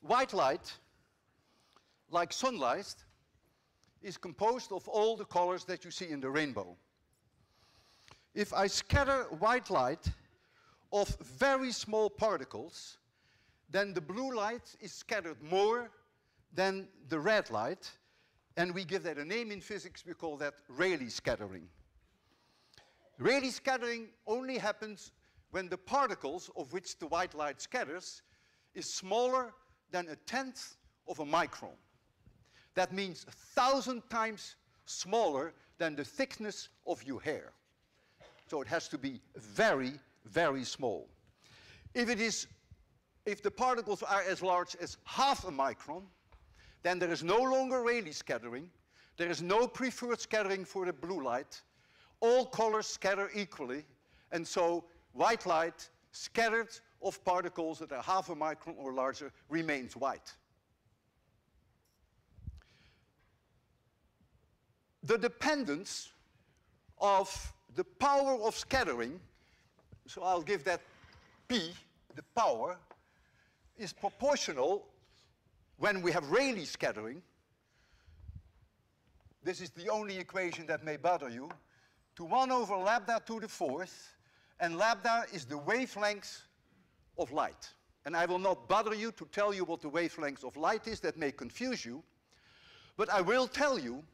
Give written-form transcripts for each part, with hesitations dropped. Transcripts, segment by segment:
white light, like sunlight, is composed of all the colors that you see in the rainbow. If I scatter white light of very small particles, then the blue light is scattered more than the red light, and we give that a name in physics. We call that Rayleigh scattering. Rayleigh scattering only happens when the particles of which the white light scatters is smaller than 1/10 of a micron. That means 1,000 times smaller than the thickness of your hair. So it has to be very, very small. If the particles are as large as 1/2 micron, then there is no longer Rayleigh scattering. There is no preferred scattering for the blue light. All colors scatter equally, and so white light scattered of particles that are 1/2 micron or larger remains white. The dependence of the power of scattering, so I'll give that P, the power, is proportional when we have Rayleigh scattering. This is the only equation that may bother you, to 1 over lambda to the 4th, and lambda is the wavelength of light. And I will not bother you to tell you what the wavelength of light is. That may confuse you. But I will tell you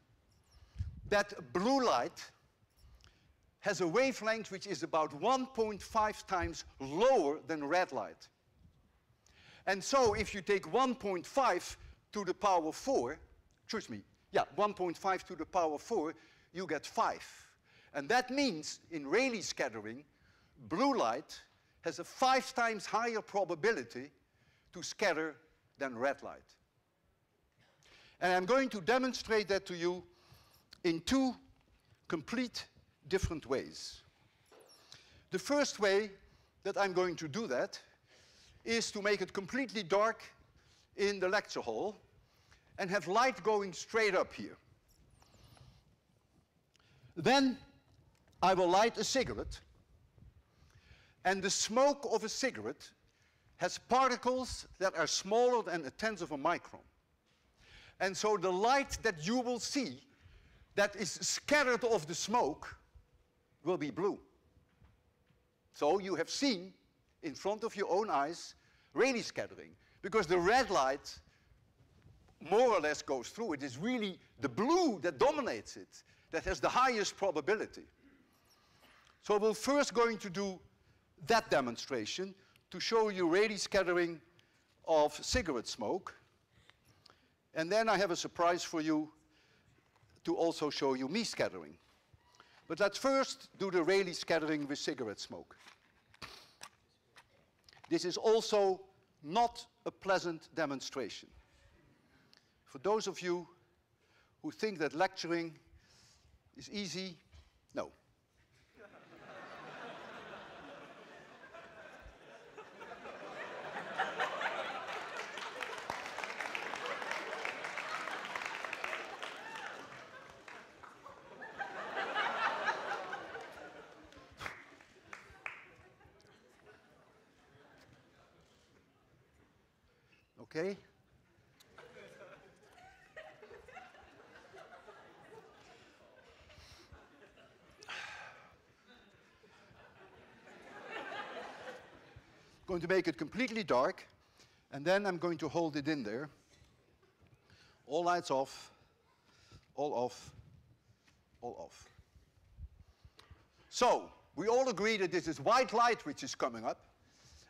that blue light has a wavelength which is about 1.5 times lower than red light. And so if you take 1.5 to the power 4, 1.5 to the power 4, you get 5. And that means in Rayleigh scattering, blue light has a 5 times higher probability to scatter than red light. And I'm going to demonstrate that to you in 2 complete different ways. The first way that I'm going to do that is to make it completely dark in the lecture hall and have light going straight up here. Then I will light a cigarette, and the smoke of a cigarette has particles that are smaller than 1/10 of a micron. And so the light that you will see that is scattered off the smoke will be blue. So you have seen in front of your own eyes Rayleigh scattering, because the red light more or less goes through. It is really the blue that dominates it, that has the highest probability. So we're first going to do that demonstration to show you Rayleigh scattering of cigarette smoke. And then I have a surprise for you to also show you me scattering. But let's first do the Rayleigh scattering with cigarette smoke. This is also not a pleasant demonstration. For those of you who think that lecturing is easy, no. Okay? Going to make it completely dark, and then I'm going to hold it in there. All lights off, all off, all off. So, we all agree that this is white light which is coming up,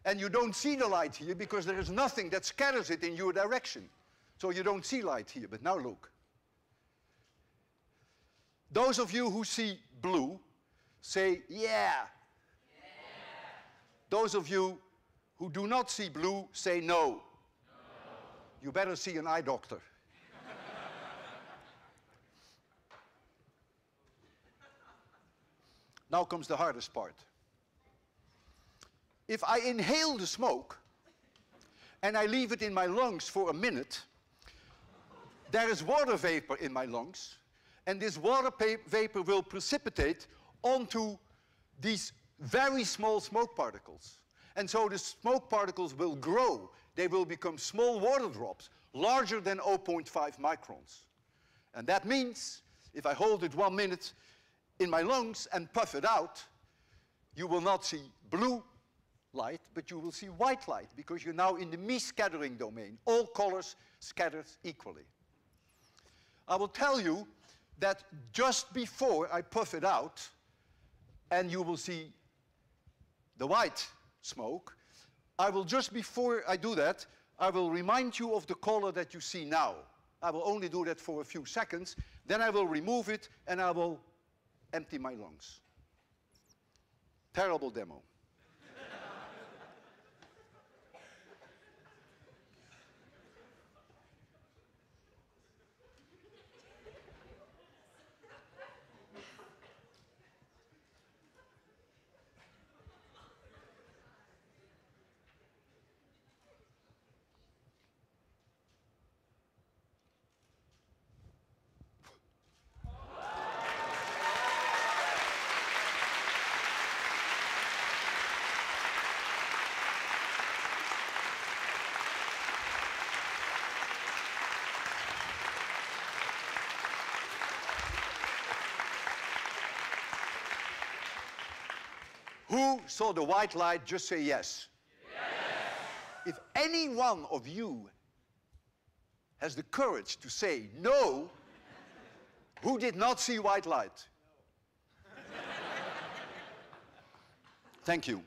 and you don't see the light here because there is nothing that scatters it in your direction. So you don't see light here, but now look. Those of you who see blue say, yeah. Those of you who do not see blue say no. You better see an eye doctor. Now comes the hardest part. If I inhale the smoke and I leave it in my lungs for a minute, there is water vapor in my lungs, and this water vapor will precipitate onto these very small smoke particles. And so the smoke particles will grow they will become small water drops, larger than 0.5 microns. And that means, if I hold it 1 minute in my lungs and puff it out, you will not see blue light, but you will see white light, because you're now in the me-scattering domain. All colors scattered equally. I will tell you that just before I puff it out, and you will see the white smoke, I will, just before I do that, I will remind you of the color that you see now. I will only do that for a few seconds, then I will remove it and I will empty my lungs. Terrible demo. Who saw the white light, just say yes. Yes. If any one of you has the courage to say no, who did not see white light? Thank you.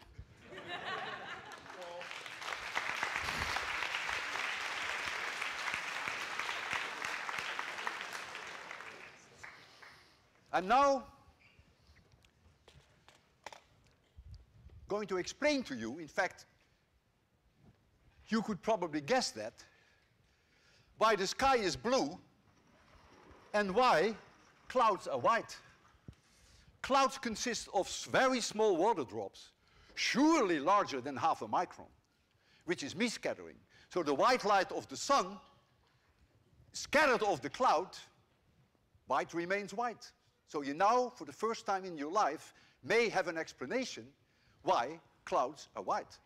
I'm now going to explain to you, in fact, you could probably guess that, why the sky is blue and why clouds are white. Clouds consist of very small water drops, surely larger than half a micron, which is me-scattering. So the white light of the sun, scattered off the cloud, white remains white. So you now, for the first time in your life, may have an explanation why clouds are white.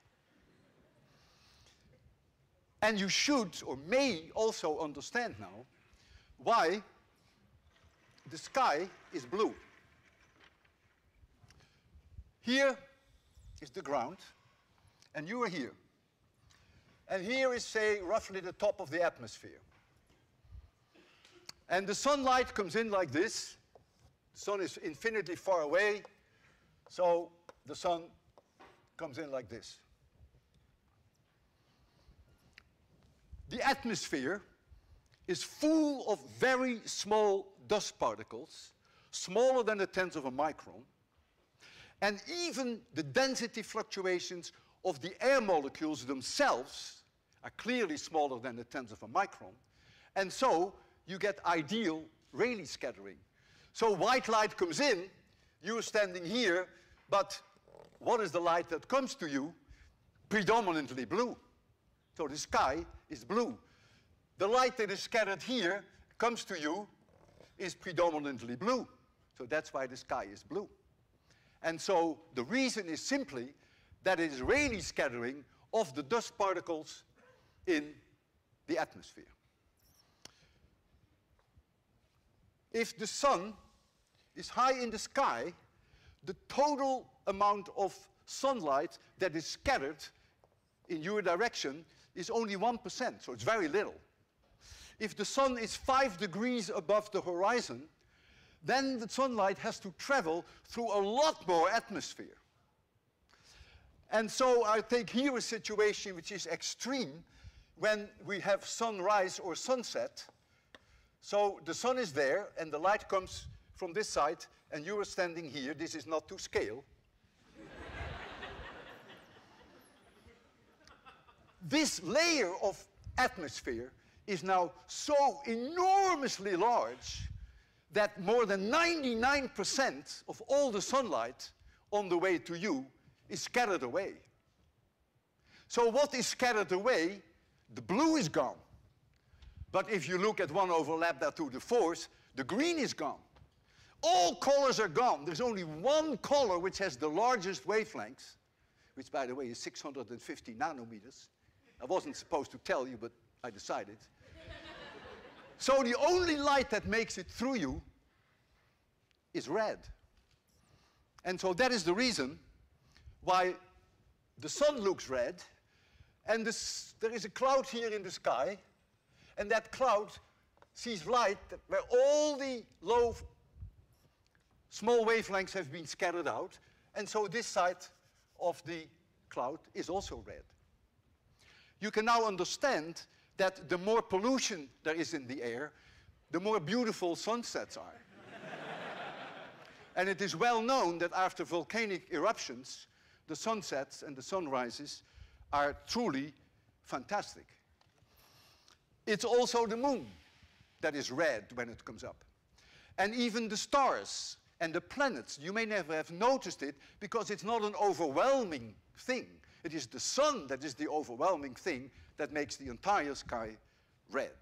And you should, or may also understand now, why the sky is blue. Here is the ground, and you are here. And here is, say, roughly the top of the atmosphere. And the sunlight comes in like this. The sun is infinitely far away, so the sun comes in like this. The atmosphere is full of very small dust particles, smaller than a tenth of a micron, and even the density fluctuations of the air molecules themselves are clearly smaller than a tenth of a micron, and so you get ideal Rayleigh scattering. So white light comes in, you're standing here, but what is the light that comes to you? Predominantly blue. So the sky is blue. The light that is scattered here comes to you is predominantly blue. So that's why the sky is blue. And so the reason is simply that it is Rayleigh scattering of the dust particles in the atmosphere. If the sun is high in the sky, the total amount of sunlight that is scattered in your direction is only 1%, so it's very little. If the sun is 5 degrees above the horizon, then the sunlight has to travel through a lot more atmosphere. And so I take here a situation which is extreme when we have sunrise or sunset. So the sun is there, and the light comes from this side, and you are standing here. This is not to scale. This layer of atmosphere is now so enormously large that more than 99% of all the sunlight on the way to you is scattered away. So what is scattered away? The blue is gone. But if you look at 1 over lambda to the 4th, the green is gone. All colors are gone. There's only one color which has the largest wavelengths, which, by the way, is 650 nanometers. I wasn't supposed to tell you, but I decided. So the only light that makes it through you is red. And so that is the reason why the sun looks red, and there is a cloud here in the sky, and that cloud sees light where all the low, small wavelengths have been scattered out, and so this side of the cloud is also red. You can now understand that the more pollution there is in the air, the more beautiful sunsets are. And it is well known that after volcanic eruptions, the sunsets and the sunrises are truly fantastic. It's also the moon that is red when it comes up. And even the stars and the planets, you may never have noticed it because it's not an overwhelming thing. It is the sun that is the overwhelming thing that makes the entire sky red.